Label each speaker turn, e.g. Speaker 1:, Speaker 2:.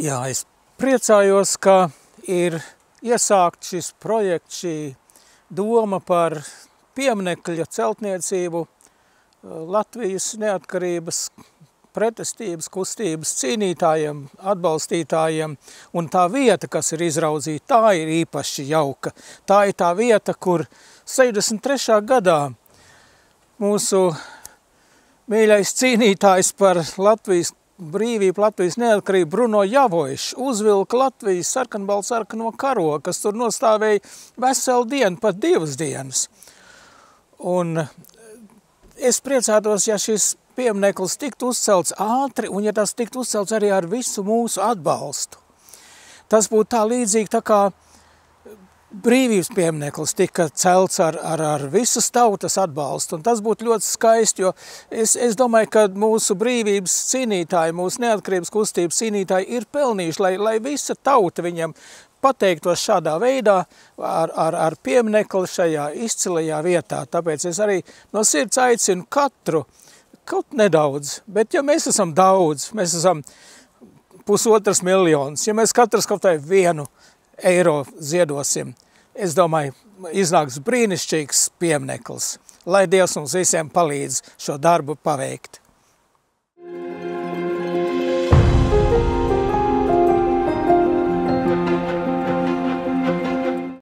Speaker 1: Jā, es priecājos, ka ir iesākt šis projekts, šī doma par pieminekļa celtniecību Latvijas neatkarības pretestības kustības cīnītājiem, atbalstītājiem, un tā vieta, kas ir izraudzīta, tā ir īpaši jauka. Tā ir tā vieta, kur 63. gadā mūsu mīļais cīnītājs par Latvijas brīvību, Latvijas neatkarību Bruno Javoišs uzvilka Latvijas sarkanbaltsarkano karogu, kas tur nostāvēja veselu dienu, pat 2 dienas. Un es priecātos, ja šis piemineklis tiktu uzcelts ātri, un ja tas tiktu uzcelts arī ar visu mūsu atbalstu. Tas būtu tā līdzīgi, tā kā brīvības piemineklis tika celts ar visas tautas atbalstu, un tas būtu ļoti skaisti, jo es domāju, ka mūsu brīvības cīnītāji, mūsu neatkarības kustības cīnītāji ir pelnījuši, lai visa tauta viņam pateiktos šādā veidā ar pieminekli šajā izcilajā vietā. Tāpēc es arī no sirds aicinu katru, kaut nedaudz, bet ja mēs esam daudz, mēs esam 1,5 miljonus, ja mēs katrs kaut vai 1 eiro ziedosim, es domāju, iznāks brīnišķīgs piemineklis, lai Dievs mums visiem palīdz šo darbu paveikt.